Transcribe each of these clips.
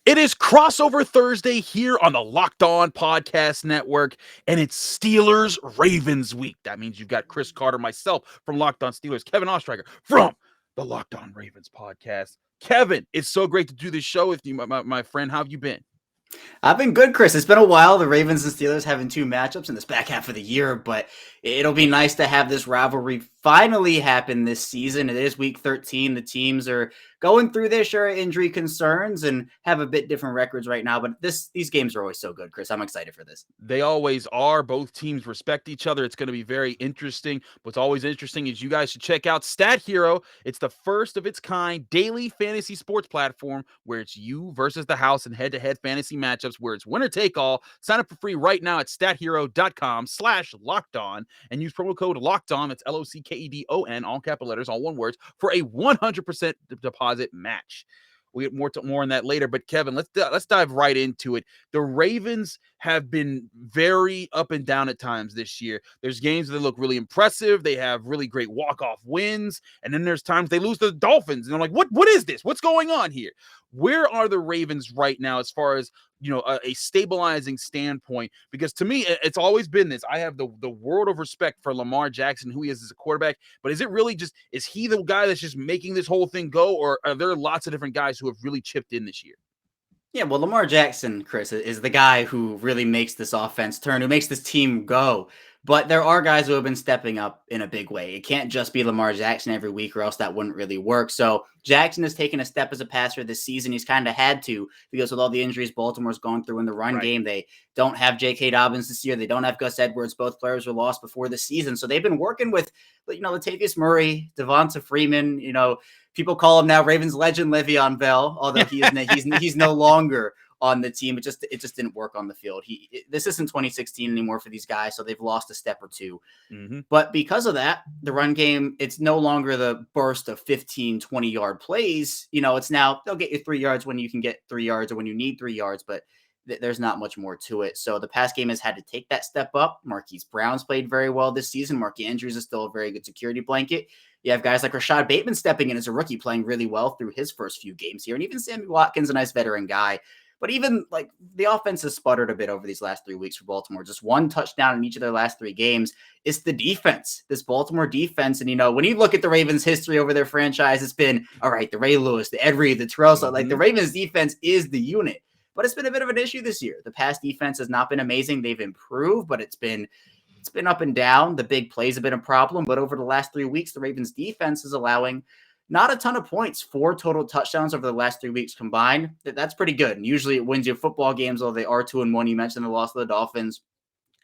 It is crossover Thursday here on the Locked On Podcast Network, and it's Steelers Ravens week. That means you've got Chris Carter, myself from Locked On Steelers, Kevin Ostreicher from the Locked On Ravens podcast. Kevin, it's so great to do this show with you, my friend. How have you been? I've been good, Chris. It's been a while. The Ravens and Steelers having two matchups in this back half of the year, but it'll be nice to have this rivalry finally happen this season. It is week 13. The teams are going through their share of injury concerns and have a bit different records right now, but these games are always so good, Chris. I'm excited for this. They always are. Both teams respect each other. It's going to be very interesting. What's always interesting is you guys should check out StatHero. It's the first of its kind daily fantasy sports platform where it's you versus the house and head-to-head fantasy matchups where it's winner take all. Sign up for free right now at stathero.com/lockedon and use promo code LOCKEDON. That's LOCKEDON, all capital letters, all one words, for a 100% deposit match. We'll get more on that later. But Kevin, let's dive right into it. The Ravens have been very up and down at times this year. There's games that look really impressive. They have really great walk-off wins. And then there's times they lose to the Dolphins. And I'm like, what is this? What's going on here? Where are the Ravens right now as far as, a stabilizing standpoint? Because to me, it's always been this. I have the world of respect for Lamar Jackson, who he is as a quarterback. But is it really is he the guy that's just making this whole thing go? Or are there lots of different guys who have really chipped in this year? Yeah, well, Lamar Jackson, Chris, is the guy who really makes this offense turn, who makes this team go. But there are guys who have been stepping up in a big way. It can't just be Lamar Jackson every week, or else that wouldn't really work. So Jackson has taken a step as a passer this season. He's kind of had to, because with all the injuries Baltimore's gone through in the run game, they don't have J.K. Dobbins this year. They don't have Gus Edwards. Both players were lost before the season. So they've been working with, Latavius Murray, Devonta Freeman, people call him now Ravens legend Le'Veon Bell, although he's no longer on the team. It just didn't work on the field. This isn't 2016 anymore for these guys, so they've lost a step or two. Mm-hmm. But because of that, the run game, it's no longer the burst of 15, 20-yard plays. It's now they'll get you 3 yards when you can get 3 yards or when you need 3 yards, but there's not much more to it. So the pass game has had to take that step up. Marquis Brown's played very well this season. Mark Andrews is still a very good security blanket. You have guys like Rashad Bateman stepping in as a rookie, playing really well through his first few games here. And even Sammy Watkins, a nice veteran guy. But even the offense has sputtered a bit over these last 3 weeks for Baltimore. Just one touchdown in each of their last 3 games. It's the defense, this Baltimore defense. And, when you look at the Ravens' history over their franchise, it's been, all right, the Ray Lewis, the Ed Reed, the Terrell. So, the Ravens' defense is the unit. But it's been a bit of an issue this year. The pass defense has not been amazing. They've improved, but it's been up and down. The big plays have been a problem. But over the last 3 weeks, the Ravens' defense is allowing not a ton of points, 4 total touchdowns over the last 3 weeks combined. That's pretty good. And usually it wins you football games, although they are 2-1. You mentioned the loss of the Dolphins.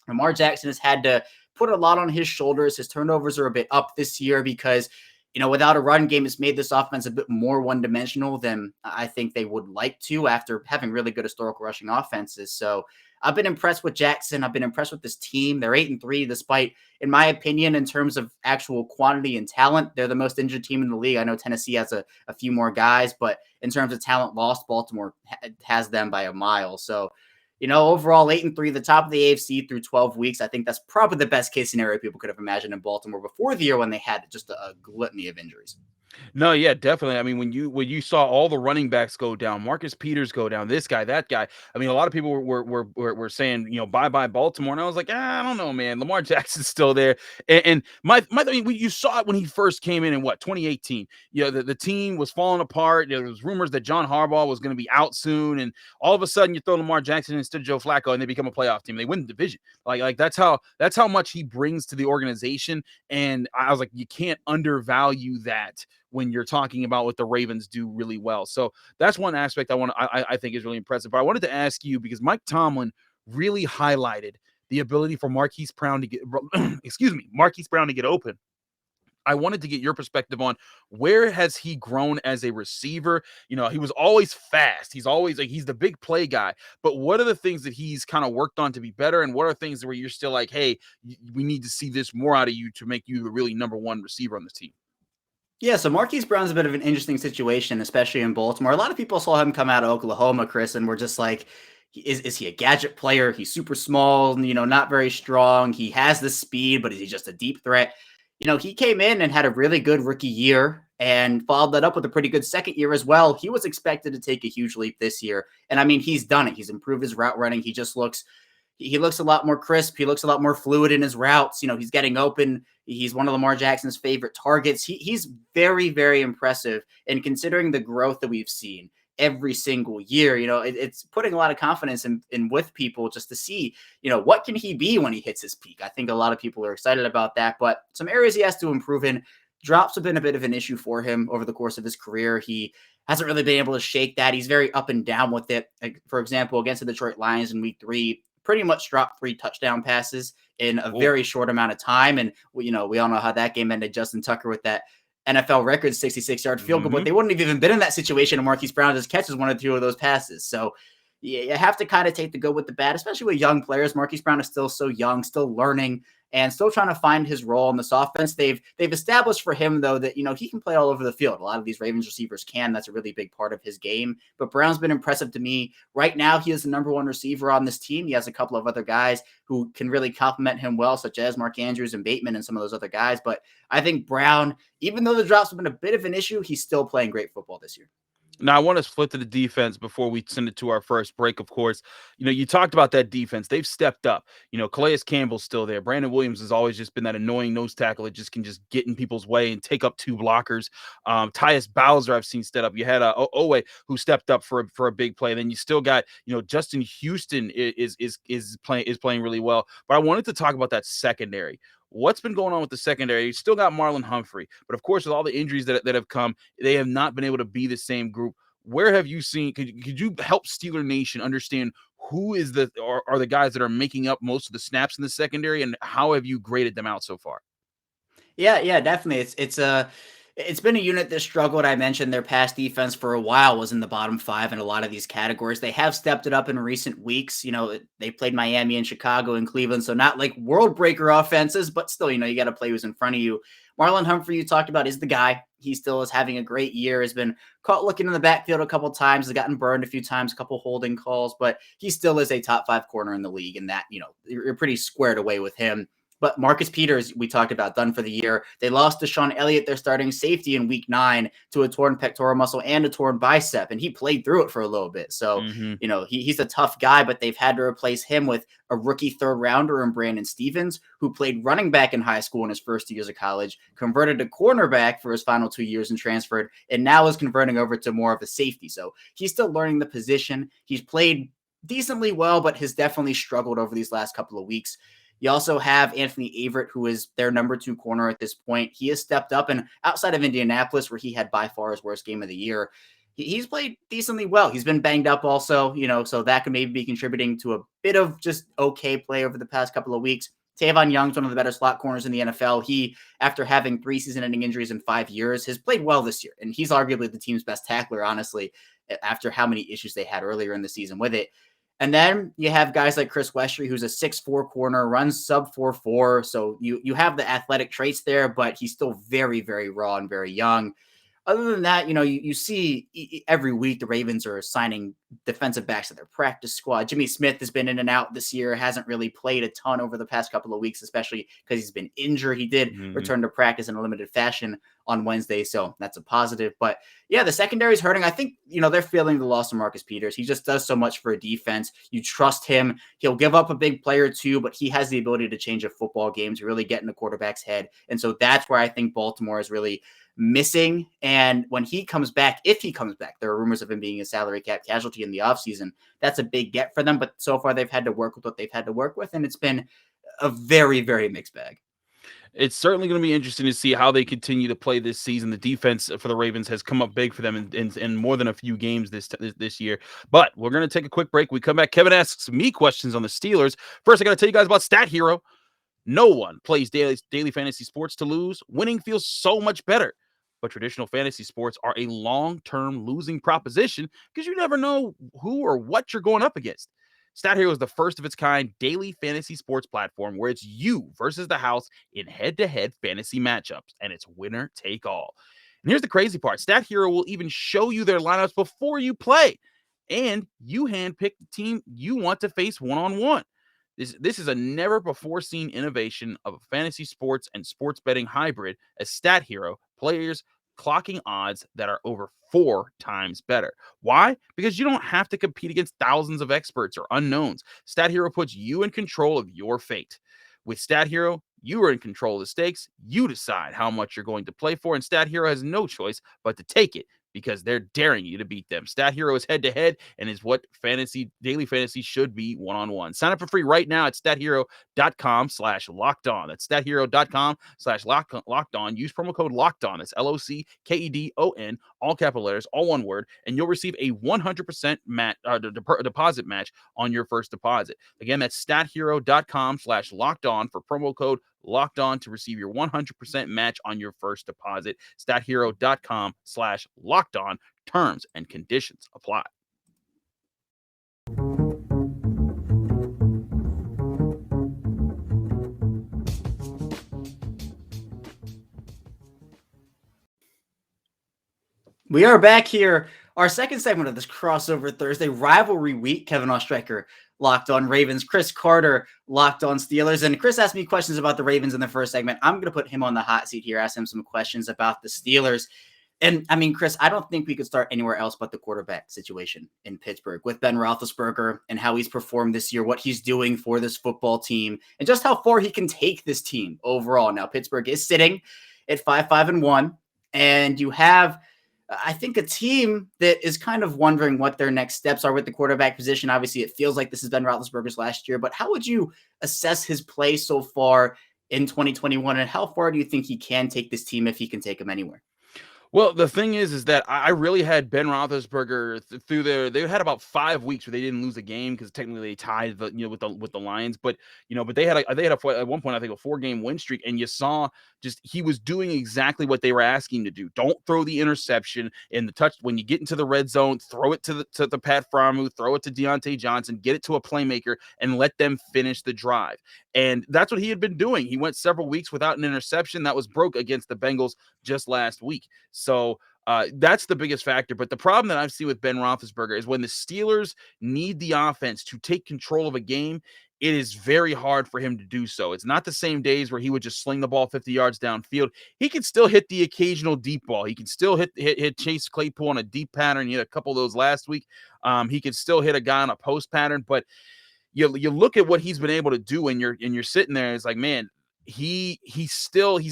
Lamar Jackson has had to put a lot on his shoulders. His turnovers are a bit up this year because, without a run game, it's made this offense a bit more one-dimensional than I think they would like to after having really good historical rushing offenses. So I've been impressed with Jackson. I've been impressed with this team. They're 8-3, despite, in my opinion, in terms of actual quantity and talent, they're the most injured team in the league. I know Tennessee has a few more guys, but in terms of talent lost, Baltimore has them by a mile. So, overall 8-3, the top of the AFC through 12 weeks. I think that's probably the best case scenario people could have imagined in Baltimore before the year when they had just a gluttony of injuries. No, yeah, definitely. I mean, when you saw all the running backs go down, Marcus Peters go down, this guy, that guy. I mean, a lot of people were saying, bye Baltimore, and I was like, I don't know, man. Lamar Jackson's still there, and I mean, you saw it when he first came in 2018. The team was falling apart. There was rumors that John Harbaugh was going to be out soon, and all of a sudden you throw Lamar Jackson instead of Joe Flacco, and they become a playoff team. They win the division. Like that's how much he brings to the organization, and I was like, you can't undervalue that when you're talking about what the Ravens do really well. So that's one aspect I think is really impressive. But I wanted to ask you, because Mike Tomlin really highlighted the ability for Marquis Brown to get open. I wanted to get your perspective on where has he grown as a receiver. He was always fast. He's always he's the big play guy. But what are the things that he's kind of worked on to be better? And what are things where you're still like, hey, we need to see this more out of you to make you the really number one receiver on this team? Yeah, so Marquis Brown's a bit of an interesting situation, especially in Baltimore. A lot of people saw him come out of Oklahoma, Chris, and were just like, is he a gadget player? He's super small, not very strong. He has the speed, but is he just a deep threat? He came in and had a really good rookie year. and followed that up with a pretty good second year as well. He was expected to take a huge leap this year. And I mean, he's done it. He's improved his route running. He looks a lot more crisp. He looks a lot more fluid in his routes. He's getting open. He's one of Lamar Jackson's favorite targets. He's very, very impressive. And considering the growth that we've seen every single year, it's putting a lot of confidence in with people just to see, what can he be when he hits his peak. I think a lot of people are excited about that, but some areas he has to improve in. Drops have been a bit of an issue for him over the course of his career. He hasn't really been able to shake that. He's very up and down with it. Like, for example, against the Detroit Lions in week 3, pretty much dropped 3 touchdown passes in a very short amount of time. And, we all know how that game ended. Justin Tucker with that NFL record 66-yard field goal, but they wouldn't have even been in that situation. And Marquis Brown just catches 1 or 2 of those passes. So you have to kind of take the good with the bad, especially with young players. Marquis Brown is still so young, still learning, and still trying to find his role in this offense. They've established for him, though, that, he can play all over the field. A lot of these Ravens receivers can. That's a really big part of his game. But Brown's been impressive to me. Right now, he is the number 1 receiver on this team. He has a couple of other guys who can really complement him well, such as Mark Andrews and Bateman and some of those other guys. But I think Brown, even though the drops have been a bit of an issue, he's still playing great football this year. Now, I want to flip to the defense before we send it to our first break, of course. You talked about that defense. They've stepped up. Calais Campbell's still there. Brandon Williams has always just been that annoying nose tackle that just can get in people's way and take up 2 blockers. Tyus Bowser, I've seen step up. You had Owe, who stepped up for a big play. Then you still got, Justin Houston is playing really well. But I wanted to talk about that secondary. What's been going on with the secondary? You still got Marlon Humphrey, but of course, with all the injuries that have come, they have not been able to be the same group. Where have you seen? Could you help Steeler Nation understand who is are the guys that are making up most of the snaps in the secondary, and how have you graded them out so far? Yeah, definitely. It's been a unit that struggled. I mentioned their pass defense for a while was in the bottom 5 in a lot of these categories. They have stepped it up in recent weeks. They played Miami and Chicago and Cleveland, so not like world breaker offenses, but still, you got to play who's in front of you. Marlon Humphrey, you talked about, is the guy. He still is having a great year, has been caught looking in the backfield a couple times, has gotten burned a few times, a couple holding calls, but he still is a top 5 corner in the league, and that, you're pretty squared away with him. But Marcus Peters, we talked about, done for the year. They lost Deshaun Elliott, their starting safety, in week 9 to a torn pectoral muscle and a torn bicep, and he played through it for a little bit. So, he's a tough guy, but they've had to replace him with a rookie 3rd rounder in Brandon Stevens, who played running back in high school in his first 2 years of college, converted to cornerback for his final 2 years and transferred, and now is converting over to more of a safety. So he's still learning the position. He's played decently well, but has definitely struggled over these last couple of weeks. You also have Anthony Averitt, who is their number 2 corner at this point. He has stepped up, and outside of Indianapolis, where he had by far his worst game of the year, he's played decently well. He's been banged up also, so that could maybe be contributing to a bit of just okay play over the past couple of weeks. Tavon Young's one of the better slot corners in the NFL. He, after having 3 season-ending injuries in 5 years, has played well this year, and he's arguably the team's best tackler, honestly, after how many issues they had earlier in the season with it. And then you have guys like Chris Westry, who's a 6'4" corner, runs sub 4.4. So you have the athletic traits there, but he's still very, very raw and very young. Other than that, you see every week the Ravens are signing defensive backs to their practice squad. Jimmy Smith has been in and out this year, hasn't really played a ton over the past couple of weeks, especially because he's been injured. He did return to practice in a limited fashion on Wednesday, so that's a positive. But yeah, the secondary is hurting. I think, they're feeling the loss of Marcus Peters. He just does so much for a defense. You trust him. He'll give up a big play or two, but he has the ability to change a football game, to really get in the quarterback's head. And so that's where I think Baltimore is really missing. And when he comes back, if he comes back, there are rumors of him being a salary cap casualty in the offseason. That's a big get for them. But so far they've had to work with what they've had to work with. And it's been a very, very mixed bag. It's certainly going to be interesting to see how they continue to play this season. The defense for the Ravens has come up big for them in more than a few games this year. But we're going to take a quick break. We come back. Kevin asks me questions on the Steelers. First, I got to tell you guys about StatHero. No one plays daily fantasy sports to lose. Winning feels so much better. But traditional fantasy sports are a long-term losing proposition because you never know who or what you're going up against. StatHero is the first of its kind daily fantasy sports platform where it's you versus the house in head-to-head fantasy matchups, and it's winner take all. And here's the crazy part. StatHero will even show you their lineups before you play, and you handpick the team you want to face one-on-one. This is a never-before-seen innovation of a fantasy sports and sports betting hybrid as StatHero players clocking odds that are over 4 times better. Why? Because you don't have to compete against thousands of experts or unknowns. StatHero puts you in control of your fate. With StatHero, you are in control of the stakes. You decide how much you're going to play for, and StatHero has no choice but to take it because they're daring you to beat them. StatHero is head-to-head and is what daily fantasy should be one-on-one. Sign up for free right now at stathero.com/lockedon. That's stathero.com/lockedon. Use promo code LOCKEDON. That's LOCKEDON, all capital letters, all one word, and you'll receive a 100% deposit match on your first deposit. Again, that's stathero.com/lockedon for promo code Locked On to receive your 100% match on your first deposit. StatHero.com/locked on. Terms and conditions apply. We are back here. Our second segment of this crossover Thursday rivalry week. Kevin Ostreicher, Locked On Ravens. Chris Carter, Locked On Steelers. And Chris asked me questions about the Ravens in the first segment. I'm going to put him on the hot seat here, ask him some questions about the Steelers. And I mean, Chris, I don't think we could start anywhere else but the quarterback situation in Pittsburgh with Ben Roethlisberger and how he's performed this year, what he's doing for this football team, and just how far he can take this team overall. Now, Pittsburgh is sitting at 5-5-1, and you have, I think, a team that is kind of wondering what their next steps are with the quarterback position. Obviously, it feels like this has been Roethlisberger's last year, but how would you assess his play so far in 2021, and how far do you think he can take this team if he can take them anywhere? Well, the thing is that I really had Ben Roethlisberger through there. They had about 5 weeks where they didn't lose a game because technically they tied with the Lions, but they had at one point I think a 4-game win streak, and you saw just he was doing exactly what they were asking to do. Don't throw the interception in the touch when you get into the red zone. Throw it to the Pat Freiermuth, throw it to Deontay Johnson, get it to a playmaker, and let them finish the drive. And that's what he had been doing. He went several weeks without an interception. That was broke against the Bengals just last week. So that's the biggest factor. But the problem that I've seen with Ben Roethlisberger is when the Steelers need the offense to take control of a game, it is very hard for him to do so. It's not the same days where he would just sling the ball 50 yards downfield. He can still hit the occasional deep ball. He can still hit Chase Claypool on a deep pattern. He had a couple of those last week. He can still hit a guy on a post pattern. But you look at what he's been able to do, and you're sitting there. It's like, man, he's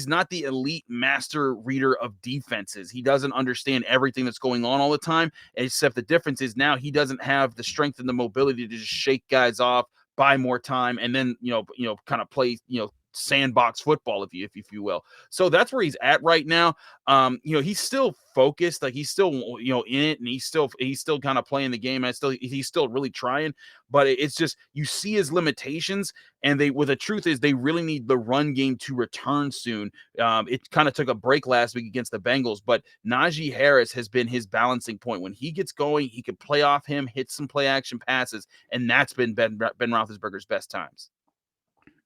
not the elite master reader of defenses. He doesn't understand everything that's going on all the time, except the difference is now he doesn't have the strength and the mobility to just shake guys off, buy more time, and then kind of play sandbox football, if you will. So that's where he's at right now. He's still focused, like he's still in it, and he's still kind of playing the game, and he's still really trying. But it's just you see his limitations, and the truth is they really need the run game to return soon. It kind of took a break last week against the Bengals, but Najee Harris has been his balancing point. When he gets going, he can play off him, hit some play action passes, and that's been Ben Roethlisberger's best times.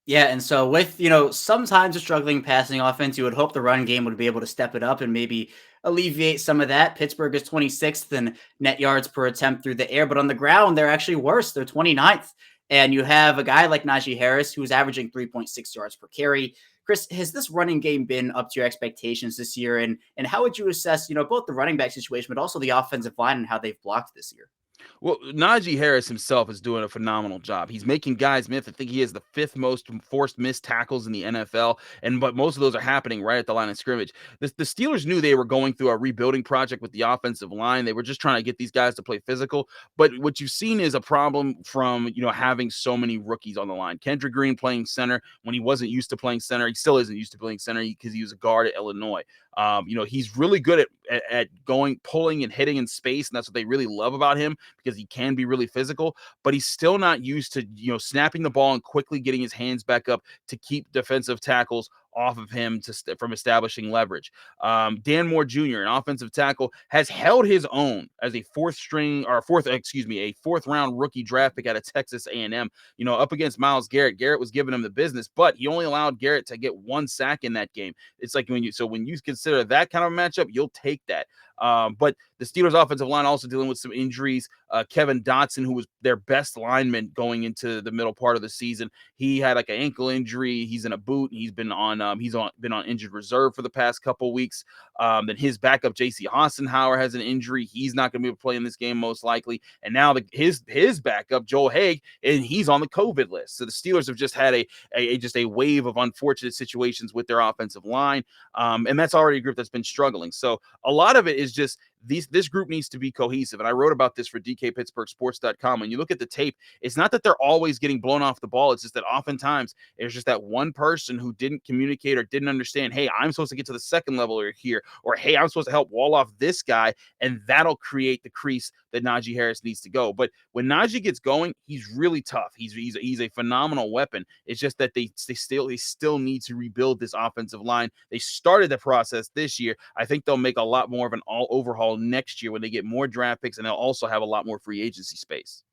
Yeah, and so with, sometimes a struggling passing offense, you would hope the run game would be able to step it up and maybe alleviate some of that. Pittsburgh is 26th in net yards per attempt through the air, but on the ground, they're actually worse. They're 29th. And you have a guy like Najee Harris who's averaging 3.6 yards per carry. Chris, has this running game been up to your expectations this year? And how would you assess, both the running back situation, but also the offensive line and how they've blocked this year? Well, Najee Harris himself is doing a phenomenal job. He's making guys miss. I think he has the 5th most forced missed tackles in the NFL, but most of those are happening right at the line of scrimmage. The Steelers knew they were going through a rebuilding project with the offensive line. They were just trying to get these guys to play physical. But what you've seen is a problem from having so many rookies on the line. Kendrick Green playing center when he wasn't used to playing center. He still isn't used to playing center because he was a guard at Illinois. He's really good at going, pulling, and hitting in space, and that's what they really love about him because he can be really physical. But he's still not used to snapping the ball and quickly getting his hands back up to keep defensive tackles off of him from establishing leverage. Dan Moore Jr., an offensive tackle, has held his own as a fourth round rookie draft pick out of Texas A&M. Up against Myles Garrett. Garrett was giving him the business, but he only allowed Garrett to get 1 sack in that game. It's like when you consider that kind of matchup, you'll take that. But the Steelers offensive line also dealing with some injuries. Kevin Dotson, who was their best lineman going into the middle part of the season, he had like an ankle injury. He's in a boot. He's been on injured reserve for the past couple weeks. Then his backup J.C. Hassenhauer has an injury. He's not going to be able to play in this game most likely. And now his backup Joel Haig, and he's on the COVID list. So the Steelers have just had a wave of unfortunate situations with their offensive line, and that's already a group that's been struggling. So a lot of it is just this group needs to be cohesive. And I wrote about this for DKPittsburghSports.com. When you look at the tape, it's not that they're always getting blown off the ball. It's just that oftentimes there's just that one person who didn't communicate or didn't understand, hey, I'm supposed to get to the second level or here, or hey, I'm supposed to help wall off this guy, and that'll create the crease that Najee Harris needs to go. But when Najee gets going, he's really tough. He's a phenomenal weapon. It's just that they still need to rebuild this offensive line. They started the process this year. I think they'll make a lot more of an all overhaul next year when they get more draft picks, and they'll also have a lot more free agency space.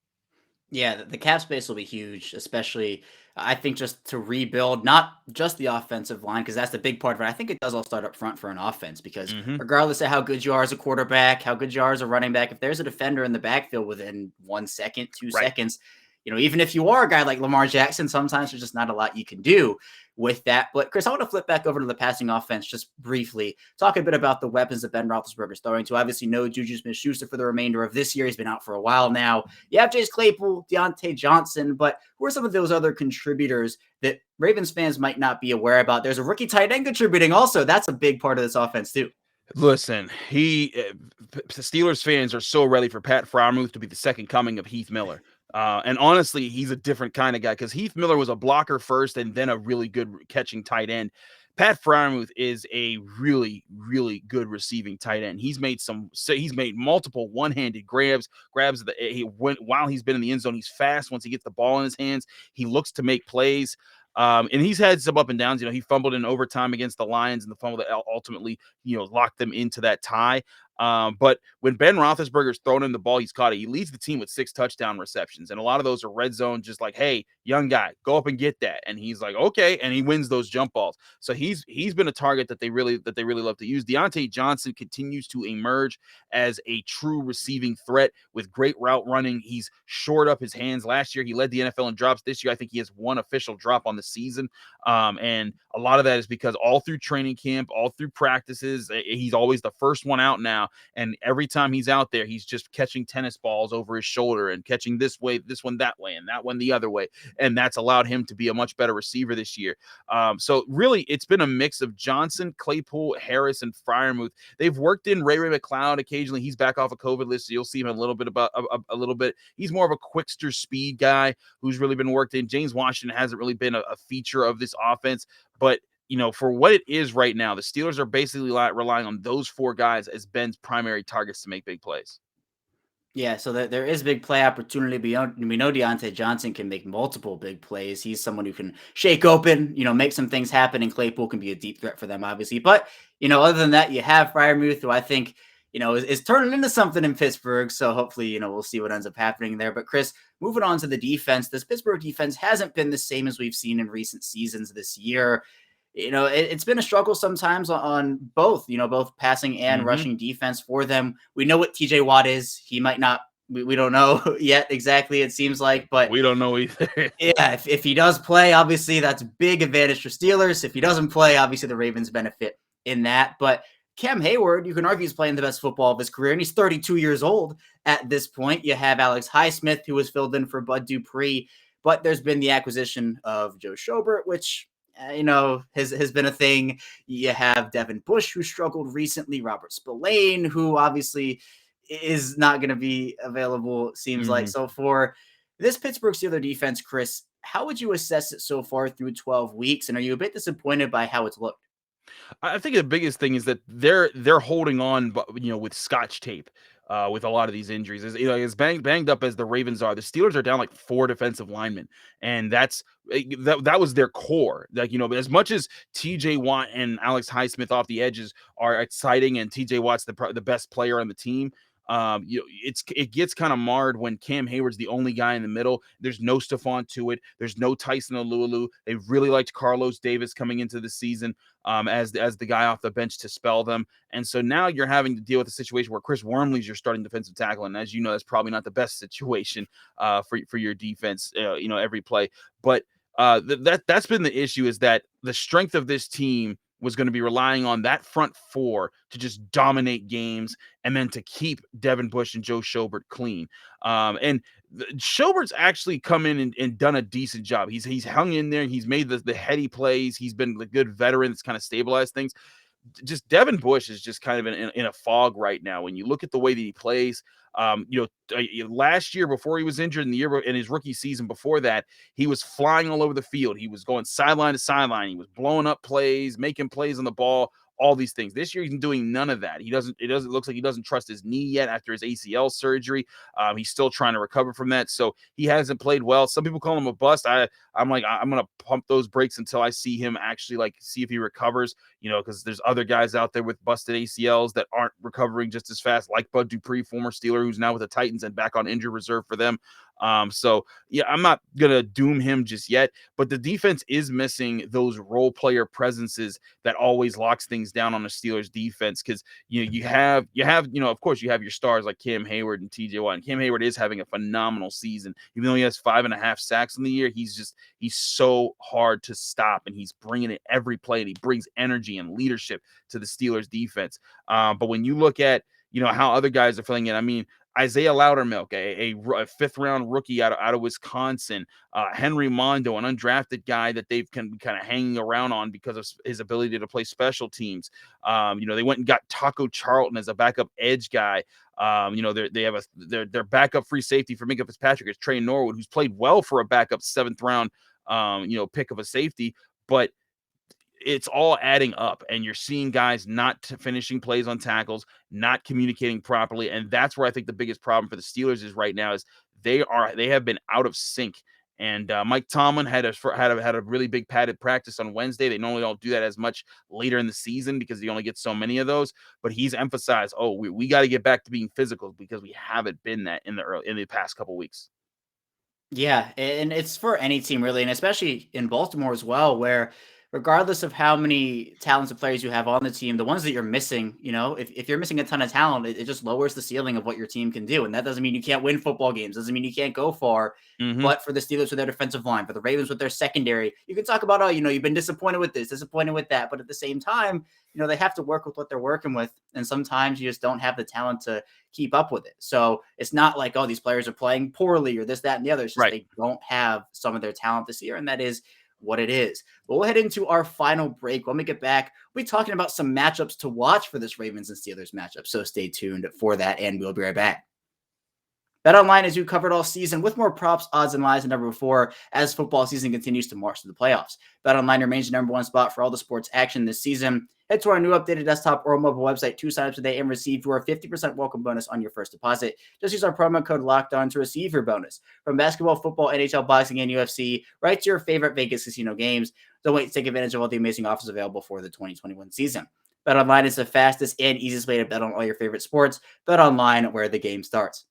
Yeah, the cap space will be huge, especially I think just to rebuild not just the offensive line, because that's the big part of it. I think it does all start up front for an offense because regardless of how good you are as a quarterback, how good you are as a running back, if there's a defender in the backfield within 1 second, 2 seconds, even if you are a guy like Lamar Jackson, sometimes there's just not a lot you can do with that. But Chris, I want to flip back over to the passing offense just briefly, talk a bit about the weapons that Ben Roethlisberger's throwing to. Obviously, no Juju Smith-Schuster for the remainder of this year. He's been out for a while now. You have Chase Claypool, Deontay Johnson, but who are some of those other contributors that Ravens fans might not be aware about? There's a rookie tight end contributing also. That's a big part of this offense too. Listen, Steelers fans are so ready for Pat Freiermuth to be the second coming of Heath Miller. And honestly, he's a different kind of guy because Heath Miller was a blocker first and then a really good catching tight end. Pat Freiermuth is a really, really good receiving tight end. He's made multiple one-handed grabs while he's been in the end zone. He's fast once he gets the ball in his hands. He looks to make plays. And he's had some up and downs. He fumbled in overtime against the Lions, and the fumble that ultimately, locked them into that tie. But when Ben Roethlisberger's thrown in the ball, he's caught it. He leads the team with 6 touchdown receptions, and a lot of those are red zone, just like, hey, young guy, go up and get that. And he's like, okay, and he wins those jump balls. So he's been a target that they really love to use. Deontay Johnson continues to emerge as a true receiving threat with great route running. He's shored up his hands. Last year, he led the NFL in drops. This year, I think he has 1 official drop on the season. And a lot of that is because all through training camp, all through practices, he's always the first one out now. And every time he's out there, he's just catching tennis balls over his shoulder and catching this way, this one that way, and that one the other way. And that's allowed him to be a much better receiver this year. So really, it's been a mix of Johnson, Claypool, Harris, and Freiermuth. They've worked in Ray McCloud occasionally. He's back off a COVID list, so you'll see him a little bit. He's more of a quickster speed guy who's really been worked in. James Washington hasn't really been a feature of this offense, but for what it is right now, the Steelers are basically relying on those 4 guys as Ben's primary targets to make big plays. Yeah, so there is big play opportunity beyond. We know Deontay Johnson can make multiple big plays. He's someone who can shake open, make some things happen, and Claypool can be a deep threat for them, obviously. But, other than that, you have Freiermuth, who I think, is turning into something in Pittsburgh. So hopefully, we'll see what ends up happening there. But Chris, moving on to the defense, this Pittsburgh defense hasn't been the same as we've seen in recent seasons this year. It's been a struggle sometimes on both, both passing and rushing defense for them. We know what TJ Watt is. He might not, we don't know yet exactly, it seems like, but we don't know either. Yeah, if he does play, obviously that's a big advantage for Steelers. If he doesn't play, obviously the Ravens benefit in that. But Cam Heyward, you can argue, is playing the best football of his career, and he's 32 years old at this point. You have Alex Highsmith, who was filled in for Bud Dupree, but there's been the acquisition of Joe Schobert, which has been a thing. You have Devin Bush, who struggled recently, Robert Spillane, who obviously is not going to be available, seems like. So for this Pittsburgh Steelers defense, Chris, how would you assess it so far through 12 weeks? And are you a bit disappointed by how it's looked? I think the biggest thing is that they're holding on, with Scotch tape. With a lot of these injuries, as banged up as the Ravens are, the Steelers are down like 4 defensive linemen, and that was their core. As much as TJ Watt and Alex Highsmith off the edges are exciting, and TJ Watt's the best player on the team, It gets kind of marred when Cam Heyward's the only guy in the middle. There's no Stephon Tuitt. There's no Tyson Alualu. They really liked Carlos Davis coming into the season as the guy off the bench to spell them. And so now you're having to deal with a situation where Chris Wormley's your starting defensive tackle. And as you know, that's probably not the best situation for your defense, every play. But that's been the issue, is that the strength of this team was going to be relying on that front four to just dominate games and then to keep Devin Bush and Joe Schobert clean. And Schobert's actually come in and done a decent job. He's hung in there. He's made the heady plays. He's been the good veteran that's kind of stabilized things. Just Devin Bush is just kind of in a fog right now. When you look at the way that he plays, last year before he was injured, in the year in his rookie season before that, he was flying all over the field. He was going sideline to sideline. He was blowing up plays, making plays on the ball, all these things. This year, he's doing none of that. It looks like he doesn't trust his knee yet after his ACL surgery. He's still trying to recover from that. So he hasn't played well. Some people call him a bust. I'm like, I'm going to pump those brakes until I see him actually see if he recovers, because there's other guys out there with busted ACLs that aren't recovering just as fast, like Bud Dupree, former Steeler, who's now with the Titans and back on injured reserve for them. So yeah, I'm not going to doom him just yet, but the defense is missing those role player presences that always locks things down on the Steelers defense. Cause you have, of course you have your stars like Cam Heyward and TJ Watt, and Cam Heyward is having a phenomenal season. Even though he has 5.5 sacks in the year, he's so hard to stop, and he's bringing it every play, and he brings energy and leadership to the Steelers defense. But when you look at, how other guys are filling in, I mean, Isaiah Loudermilk, a fifth-round rookie out of Wisconsin, Henry Mondo, an undrafted guy that they've kind of hanging around on because of his ability to play special teams. They went and got Taco Charlton as a backup edge guy. They have their backup free safety for Minkah Fitzpatrick is Trey Norwood, who's played well for a backup 7th-round, pick of a safety, but it's all adding up, and you're seeing guys not finishing plays on tackles, not communicating properly. And that's where I think the biggest problem for the Steelers is right now is they have been out of sync. And Mike Tomlin had a really big padded practice on Wednesday. They normally don't do that as much later in the season because he only gets so many of those. But he's emphasized, we got to get back to being physical because we haven't been that in the past couple weeks. Yeah, and it's for any team really, and especially in Baltimore as well, where regardless of how many talented players you have on the team, the ones that you're missing, if you're missing a ton of talent, it just lowers the ceiling of what your team can do. And that doesn't mean you can't win football games, doesn't mean you can't go far. Mm-hmm. But for the Steelers with their defensive line, for the Ravens with their secondary, you can talk about, you've been disappointed with this, disappointed with that. But at the same time, they have to work with what they're working with. And sometimes you just don't have the talent to keep up with it. So it's not like, these players are playing poorly or this, that, and the other. It's just Right. They don't have some of their talent this year. And that is what it is. But we'll head into our final break. When we get back, we'll be talking about some matchups to watch for this Ravens and Steelers matchup. So stay tuned for that, and we'll be right back. BetOnline is you covered all season with more props, odds, and lines than ever before as football season continues to march to the playoffs. BetOnline remains the number one spot for all the sports action this season. Head to our new updated desktop or mobile website to sign up today and receive your 50% welcome bonus on your first deposit. Just use our promo code LOCKEDON to receive your bonus. From basketball, football, NHL, boxing, and UFC, right to your favorite Vegas casino games. Don't wait to take advantage of all the amazing offers available for the 2021 season. BetOnline is the fastest and easiest way to bet on all your favorite sports. BetOnline, where the game starts.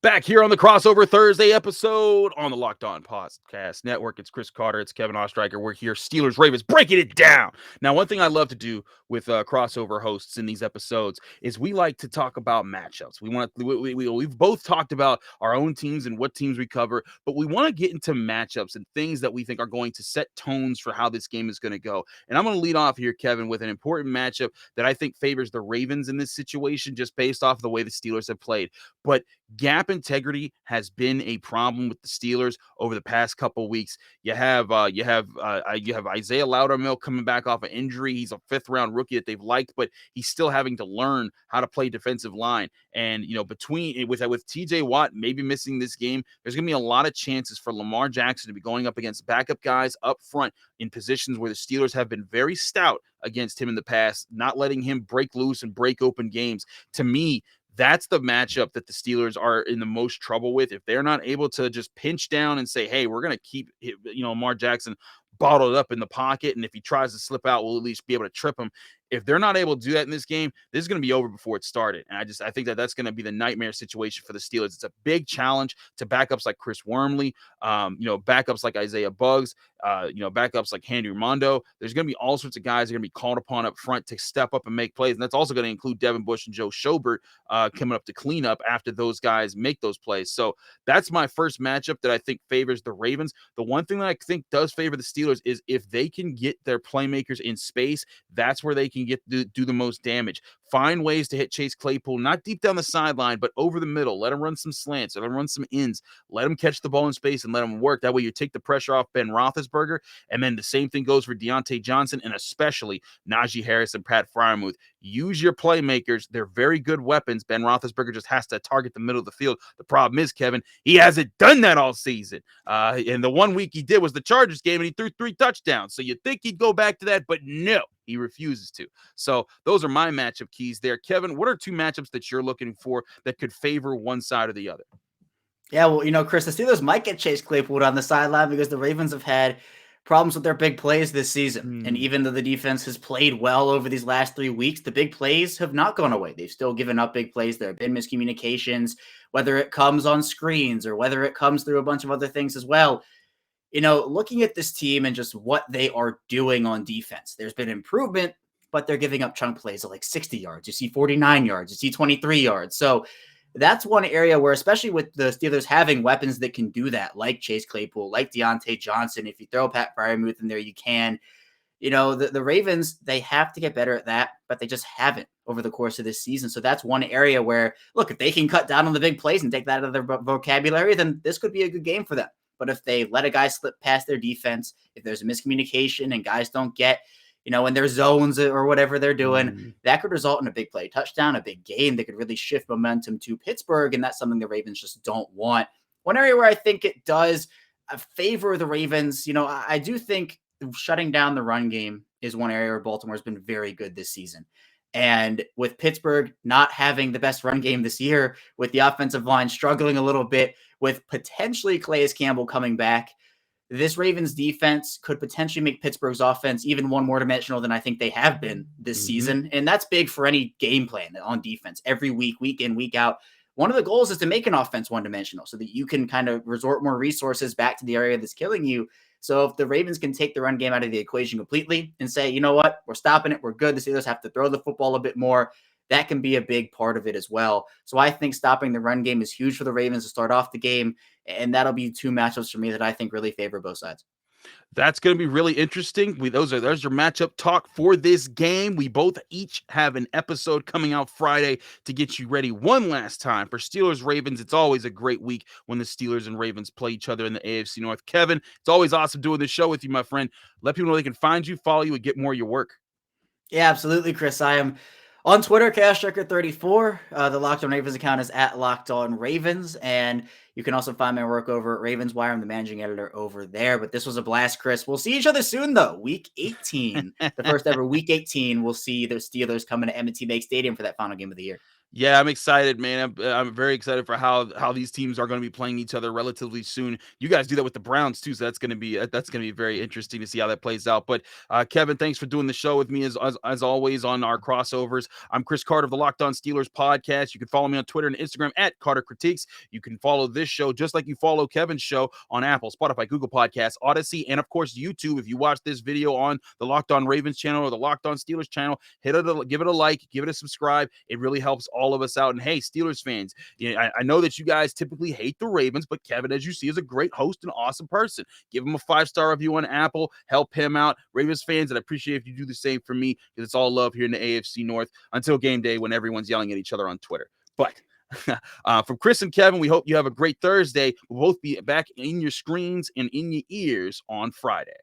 Back here on the Crossover Thursday episode on the Locked On Podcast Network. It's Chris Carter. It's Kevin Ostreicher. We're here, Steelers Ravens, breaking it down. Now, one thing I love to do with crossover hosts in these episodes is we like to talk about matchups. We've both talked about our own teams and what teams we cover, but we want to get into matchups and things that we think are going to set tones for how this game is going to go. And I'm going to lead off here, Kevin, with an important matchup that I think favors the Ravens in this situation, just based off the way the Steelers have played. But gap integrity has been a problem with the Steelers over the past couple of weeks. You have Isaiah Loudermilk coming back off an injury. He's a 5th-round rookie that they've liked, but he's still having to learn how to play defensive line. And between with TJ Watt maybe missing this game, there's going to be a lot of chances for Lamar Jackson to be going up against backup guys up front in positions where the Steelers have been very stout against him in the past, not letting him break loose and break open games. To me, That's the matchup that the Steelers are in the most trouble with. If they're not able to just pinch down and say, hey, we're going to keep, Lamar Jackson bottled up in the pocket, and if he tries to slip out, we'll at least be able to trip him. If they're not able to do that in this game, this is going to be over before it started. And I think that that's going to be the nightmare situation for the Steelers. It's a big challenge to backups like Chris Wormley, backups like Isaiah Buggs, backups like Henry Mondo. There's going to be all sorts of guys that are going to be called upon up front to step up and make plays. And that's also going to include Devin Bush and Joe Schobert coming up to clean up after those guys make those plays. So that's my first matchup that I think favors the Ravens. The one thing that I think does favor the Steelers is if they can get their playmakers in space, that's where they can do the most damage. Find ways to hit Chase Claypool, not deep down the sideline, but over the middle. Let him run some slants, let him run some ins, let him catch the ball in space and let him work. That way you take the pressure off Ben Roethlisberger. And then the same thing goes for Deontay Johnson and especially Najee Harris and Pat Freiermuth. Use your playmakers. They're very good weapons. Ben Roethlisberger just has to target the middle of the field. The problem is, Kevin, he hasn't done that all season. And the 1 week he did was the Chargers game, and he threw 3 touchdowns. So you'd think he'd go back to that, but no, he refuses to. So those are my matchup keys there. Kevin, what are 2 matchups that you're looking for that could favor one side or the other? Yeah, well, Chris, the Steelers might get Chase Claypool on the sideline because the Ravens have had problems with their big plays this season. And even though the defense has played well over these last 3 weeks, the big plays have not gone away. They've still given up big plays. There have been miscommunications, whether it comes on screens or whether it comes through a bunch of other things as well. Looking at this team and just what they are doing on defense, there's been improvement, but they're giving up chunk plays of like 60 yards. You see 49 yards, you see 23 yards. So that's one area where, especially with the Steelers having weapons that can do that, like Chase Claypool, like Deontay Johnson, if you throw Pat Freiermuth in there, you can. The Ravens, they have to get better at that, but they just haven't over the course of this season. So that's one area where, look, if they can cut down on the big plays and take that out of their vocabulary, then this could be a good game for them. But if they let a guy slip past their defense, if there's a miscommunication and guys don't get, in their zones or whatever they're doing, that could result in a big play touchdown, a big game that could really shift momentum to Pittsburgh. And that's something the Ravens just don't want. One area where I think it does favor the Ravens, I do think shutting down the run game is one area where Baltimore has been very good this season. And with Pittsburgh not having the best run game this year, with the offensive line struggling a little bit, with potentially Calais Campbell coming back, this Ravens defense could potentially make Pittsburgh's offense even one more dimensional than I think they have been this season. And that's big for any game plan on defense every week, week in, week out. One of the goals is to make an offense one dimensional so that you can kind of resort more resources back to the area that's killing you. So if the Ravens can take the run game out of the equation completely and say, you know what, we're stopping it, we're good. The Steelers have to throw the football a bit more. That can be a big part of it as well. So I think stopping the run game is huge for the Ravens to start off the game. And that'll be 2 matchups for me that I think really favor both sides. That's going to be really interesting. There's your matchup talk for this game. We both each have an episode coming out Friday to get you ready one last time for Steelers Ravens. It's always a great week when the Steelers and Ravens play each other in the AFC North. Kevin, it's always awesome doing this show with you, my friend. Let people know they can find you, follow you, and get more of your work. Yeah, absolutely, Chris. I am on Twitter, CashTrekker34. The Locked On Ravens account is at Locked On Ravens. And you can also find my work over at Ravenswire. I'm the managing editor over there. But this was a blast, Chris. We'll see each other soon, though. Week 18. The first ever Week 18. We'll see the Steelers coming to M&T Bank Stadium for that final game of the year. Yeah, I'm excited, man. I'm very excited for how these teams are going to be playing each other relatively soon. You guys do that with the Browns too, so that's going to be very interesting to see how that plays out. But Kevin, thanks for doing the show with me as always on our crossovers. I'm Chris Carter of the Locked On Steelers podcast. You can follow me on Twitter and Instagram at Carter Critiques. You can follow this show just like you follow Kevin's show on Apple, Spotify, Google Podcasts, Odyssey, and of course YouTube. If you watch this video on the Locked On Ravens channel or the Locked On Steelers channel, give it a like, give it a subscribe. It really helps all of us out. And hey, Steelers fans, I know that you guys typically hate the Ravens, but Kevin, as you see, is a great host and awesome person. Give him a 5-star review on Apple. Help him out. Ravens fans, and I appreciate if you do the same for me, because it's all love here in the AFC North until game day when everyone's yelling at each other on Twitter. But from Chris and Kevin, we hope you have a great Thursday. We'll both be back in your screens and in your ears on Friday.